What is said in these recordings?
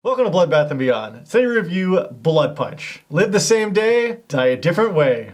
Welcome to Bloodbath and Beyond. Today we review Blood Punch. Live the same day, die a different way.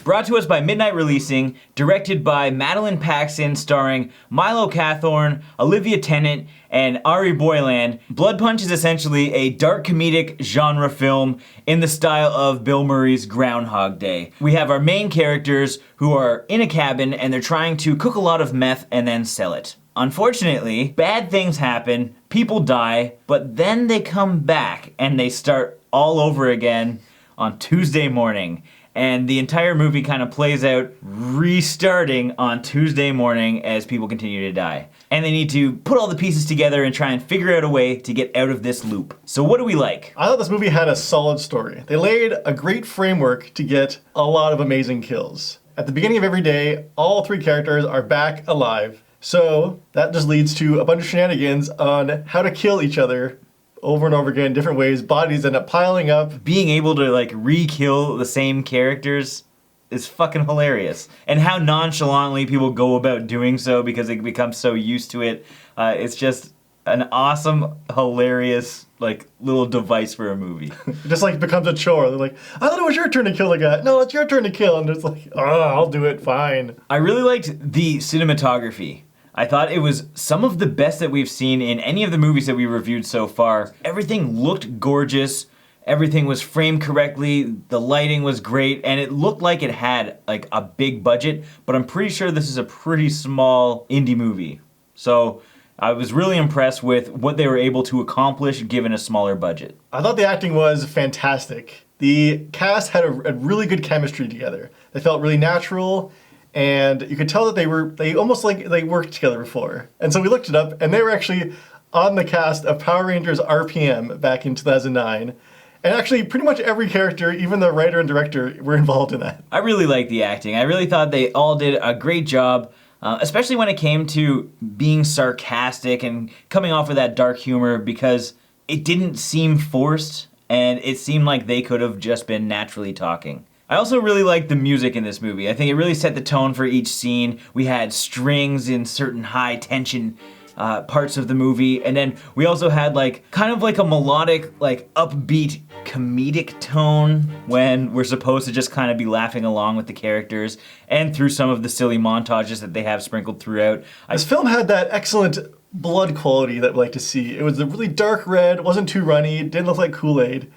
Brought to us by Midnight Releasing, directed by Madellaine Paxson, starring Milo Cawthorne, Olivia Tennet, and Ari Boyland. Blood Punch is essentially a dark comedic genre film in the style of Bill Murray's Groundhog Day. We have our main characters who are in a cabin and they're trying to cook a lot of meth and then sell it. Unfortunately, bad things happen, people die, but then they come back and they start all over again on Tuesday morning. And the entire movie kind of plays out restarting on Tuesday morning as people continue to die. And they need to put all the pieces together and try and figure out a way to get out of this loop. So what do we like? I thought this movie had a solid story. They laid a great framework to get a lot of amazing kills. At the beginning of every day, all three characters are back alive. So that just leads to a bunch of shenanigans on how to kill each other over and over again in different ways. Bodies end up piling up. Being able to like re-kill the same characters is fucking hilarious. And how nonchalantly people go about doing so because they become so used to it. It's just an awesome, hilarious, like little device for a movie. It just like becomes a chore. They're like, I thought it was your turn to kill the guy. No, it's your turn to kill. And it's like, oh, I'll do it, fine. I really liked the cinematography. I thought it was some of the best that we've seen in any of the movies that we reviewed so far. Everything looked gorgeous, everything was framed correctly, the lighting was great, and it looked like it had like a big budget, but I'm pretty sure this is a pretty small indie movie. So I was really impressed with what they were able to accomplish given a smaller budget. I thought the acting was fantastic. The cast had a really good chemistry together. They felt really natural. And you could tell that they almost like they worked together before. And so we looked it up, and they were actually on the cast of Power Rangers RPM back in 2009. And actually, pretty much every character, even the writer and director, were involved in that. I really liked the acting. I really thought they all did a great job, especially when it came to being sarcastic and coming off with that dark humor, because it didn't seem forced, and it seemed like they could have just been naturally talking. I also really liked the music in this movie. I think it really set the tone for each scene. We had strings in certain high tension parts of the movie, and then we also had like kind of like a melodic, like upbeat comedic tone when we're supposed to just kind of be laughing along with the characters and through some of the silly montages that they have sprinkled throughout. This film had that excellent blood quality that we like to see. It was a really dark red, wasn't too runny, didn't look like Kool-Aid,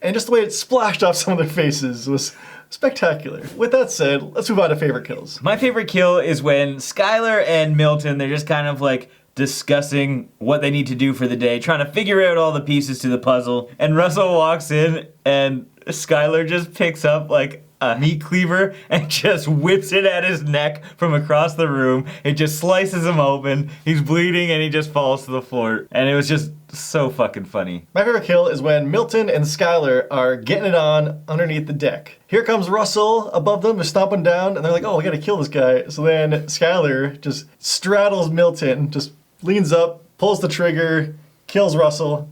and just the way it splashed off some of their faces was spectacular. With that said, let's move on to favorite kills. My favorite kill is when Skylar and Milton, they're just kind of like discussing what they need to do for the day, trying to figure out all the pieces to the puzzle. And Russell walks in and Skylar just picks up like a meat cleaver and just whips it at his neck from across the room. It just slices him open. He's bleeding and he just falls to the floor. And it was just so fucking funny. My favorite kill is when Milton and Skylar are getting it on underneath the deck. Here comes Russell above them, they're stomping down, and they're like, oh, we gotta kill this guy. So then Skylar just straddles Milton, just leans up, pulls the trigger, kills Russell,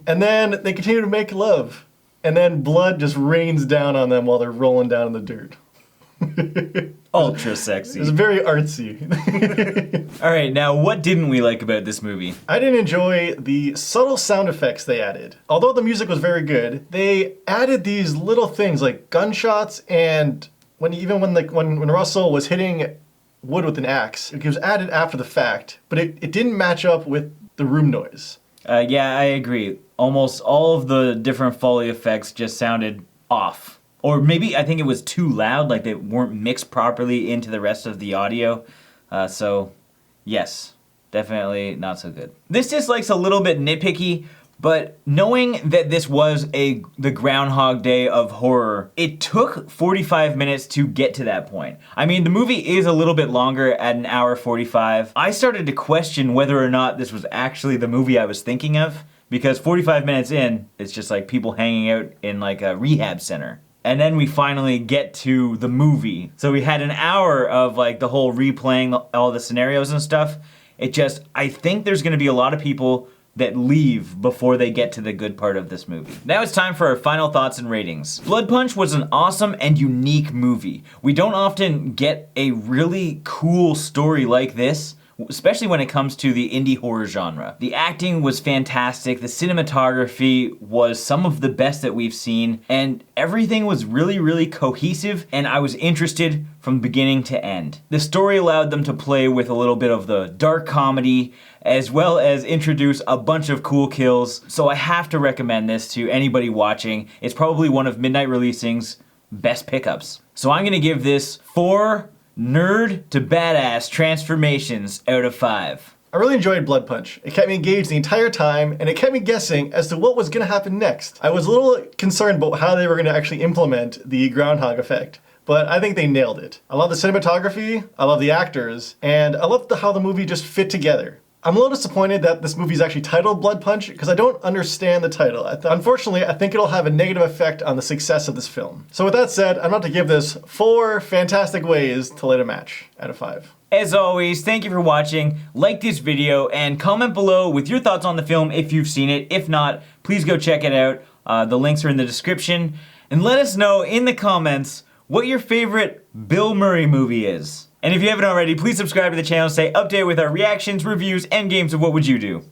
and then they continue to make love. And then blood just rains down on them while they're rolling down in the dirt. Ultra sexy. It's very artsy. All right, now what didn't we like about this movie? I didn't enjoy the subtle sound effects they added. Although the music was very good, they added these little things like gunshots, and when Russell was hitting wood with an axe, it was added after the fact, but it didn't match up with the room noise. Yeah, I agree. Almost all of the different Foley effects just sounded off. Or maybe I think it was too loud, like they weren't mixed properly into the rest of the audio. So, yes, definitely not so good. This dislike's a little bit nitpicky, but knowing that this was the Groundhog Day of horror, it took 45 minutes to get to that point. I mean, the movie is a little bit longer at an hour 45. I started to question whether or not this was actually the movie I was thinking of, because 45 minutes in, it's just like people hanging out in like a rehab center. And then we finally get to the movie. So we had an hour of like the whole replaying all the scenarios and stuff. I think there's gonna be a lot of people that leave before they get to the good part of this movie. Now it's time for our final thoughts and ratings. Blood Punch was an awesome and unique movie. We don't often get a really cool story like this especially when it comes to the indie horror genre. The acting was fantastic, the cinematography was some of the best that we've seen, and everything was really, really cohesive, and I was interested from beginning to end. The story allowed them to play with a little bit of the dark comedy, as well as introduce a bunch of cool kills, so I have to recommend this to anybody watching. It's probably one of Midnight Releasing's best pickups. So I'm gonna give this 4 nerd to badass transformations out of 5. I really enjoyed Blood Punch. It kept me engaged the entire time, and it kept me guessing as to what was going to happen next. I was a little concerned about how they were going to actually implement the groundhog effect, but I think they nailed it. I love the cinematography, I love the actors, and I love how the movie just fit together. I'm a little disappointed that this movie is actually titled Blood Punch because I don't understand the title. Unfortunately, I think it'll have a negative effect on the success of this film. So with that said, I'm about to give this 4 fantastic ways to light a match out of 5. As always, thank you for watching. Like this video and comment below with your thoughts on the film if you've seen it. If not, please go check it out. The links are in the description. And let us know in the comments what your favorite Bill Murray movie is. And if you haven't already, please subscribe to the channel to stay updated with our reactions, reviews, and games of What Would You Do?